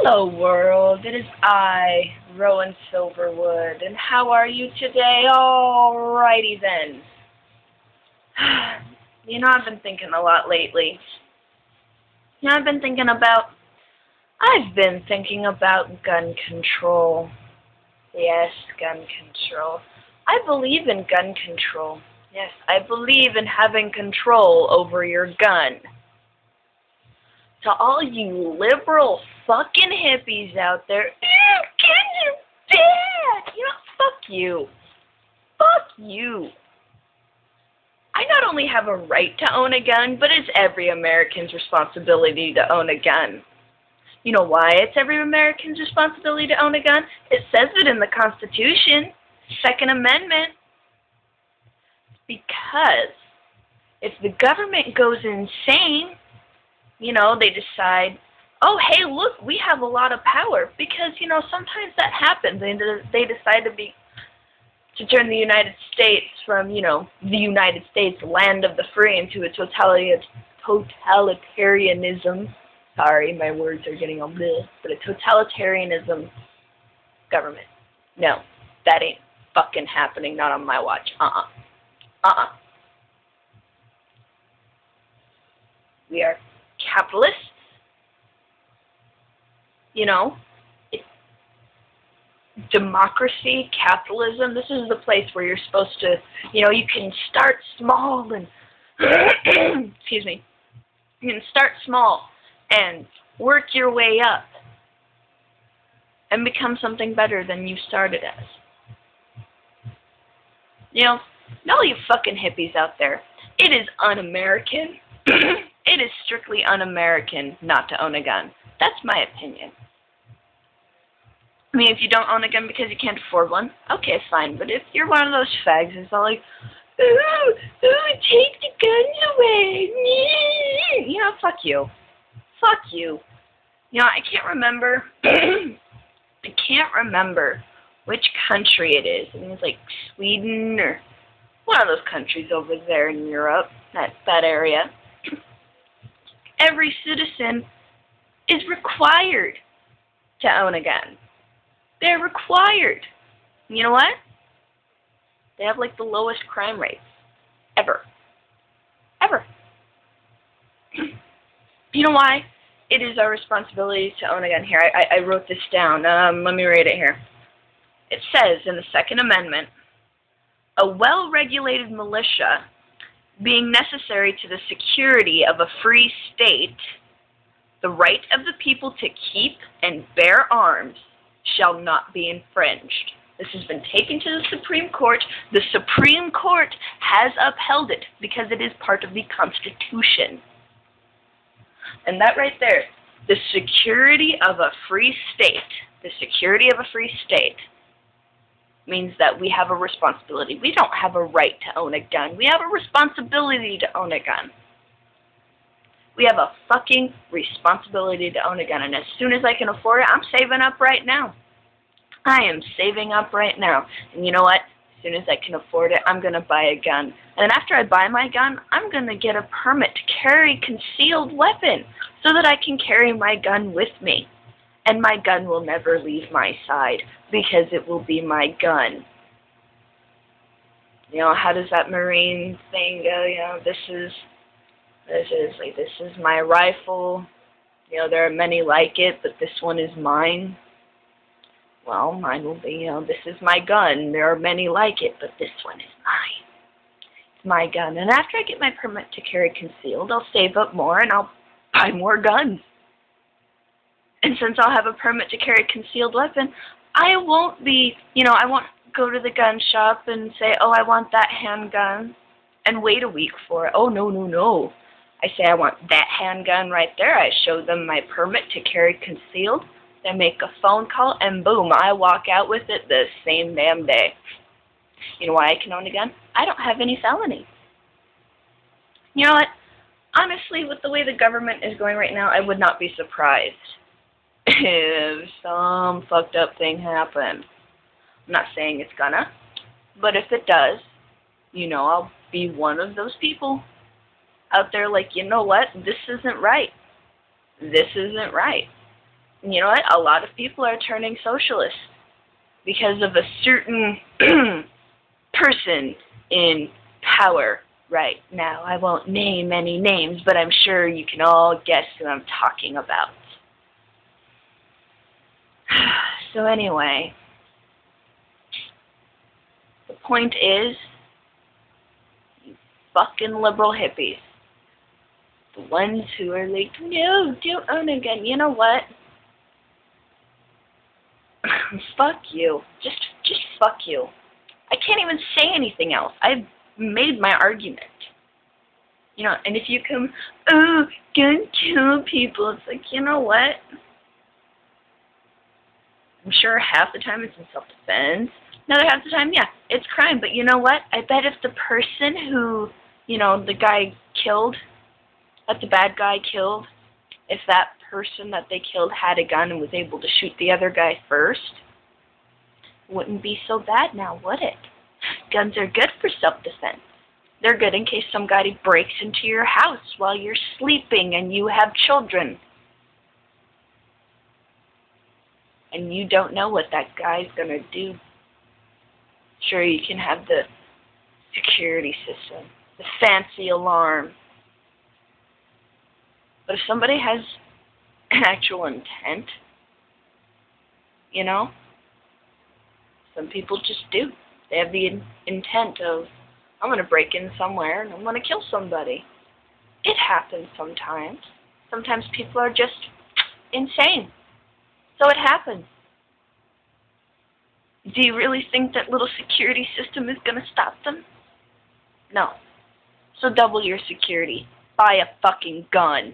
Hello world, it is I, Rowan Silverwood, and how are you today? Alrighty then. I've been thinking a lot lately. I've been thinking about gun control. Yes, gun control. I believe in gun control. Yes, I believe in having control over your gun. To all you liberal fucking hippies out there, guns are bad! Fuck you. Fuck you. I not only have a right to own a gun, but it's every American's responsibility to own a gun. You know why it's every American's responsibility to own a gun? It says it in the Constitution, Second Amendment. Because if the government goes insane, they decide, oh, hey, look, we have a lot of power. Because, sometimes that happens. They decide to turn the United States from, the United States, land of the free, into a totalitarianism. Sorry, my words are getting all bleh. But a totalitarianism government. No, that ain't fucking happening. Not on my watch. We are capitalists. Democracy, capitalism, this is the place where you're supposed to, you can start small and, excuse me, you can start small and work your way up and become something better than you started as. All you fucking hippies out there, it is un-American. It is strictly un-American not to own a gun. That's my opinion. I mean, if you don't own a gun because you can't afford one, okay, fine. But if you're one of those fags who's all like, ooh, take the guns away. Fuck you. Fuck you. I can't remember. I can't remember which country it is. I think it's like Sweden or one of those countries over there in Europe, that area. Every citizen is required to own a gun. They're required. You know what? They have like the lowest crime rates ever. Ever. You know why? It is our responsibility to own a gun. Here, I wrote this down. Let me read it here. It says in the Second Amendment, a well-regulated militia being necessary to the security of a free state, the right of the people to keep and bear arms shall not be infringed. This has been taken to the Supreme Court. The Supreme Court has upheld it because it is part of the Constitution. And that right there, the security of a free state, means that we have a responsibility. We don't have a right to own a gun. We have a responsibility to own a gun. We have a fucking responsibility to own a gun. And as soon as I can afford it, I'm saving up right now. I am saving up right now. And you know what? As soon as I can afford it, I'm going to buy a gun. And after I buy my gun, I'm going to get a permit to carry a concealed weapon so that I can carry my gun with me. And my gun will never leave my side because it will be my gun. How does that Marine thing go? This is my rifle. There are many like it, but this one is mine. Well, mine will be, this is my gun. There are many like it, but this one is mine. It's my gun. And after I get my permit to carry concealed, I'll save up more and I'll buy more guns. And since I'll have a permit to carry a concealed weapon, I won't be, I won't go to the gun shop and say, oh, I want that handgun, and wait a week for it. Oh, no. I say I want that handgun right there. I show them my permit to carry concealed. They make a phone call, and boom, I walk out with it the same damn day. You know why I can own a gun? I don't have any felonies. You know what? Honestly, with the way the government is going right now, I would not be surprised if some fucked up thing happened. I'm not saying it's gonna, but if it does, I'll be one of those people out there like, you know what, this isn't right. This isn't right. You know what? A lot of people are turning socialist because of a certain person in power right now. I won't name any names, but I'm sure you can all guess who I'm talking about. So anyway, the point is, you fucking liberal hippies, the ones who are like, no, don't own a gun. You know what? Fuck you. Just fuck you. I can't even say anything else. I've made my argument. You know, and if you come, oh, gun kill people, it's like, you know what? I'm sure half the time it's in self-defense. Another half the time, yeah, it's crime. But you know what? I bet if the person who, you know, the guy killed, that the bad guy killed, if that person that they killed had a gun and was able to shoot the other guy first, it wouldn't be so bad now, would it? Guns are good for self-defense. They're good in case some guy breaks into your house while you're sleeping and you have children. And you don't know what that guy's going to do. Sure, you can have the security system, the fancy alarm. But if somebody has an actual intent, you know, some people just do. They have the intent of, I'm going to break in somewhere and I'm going to kill somebody. It happens sometimes. Sometimes people are just insane. So it happens. Do you really think that little security system is going to stop them? No. So double your security. Buy a fucking gun.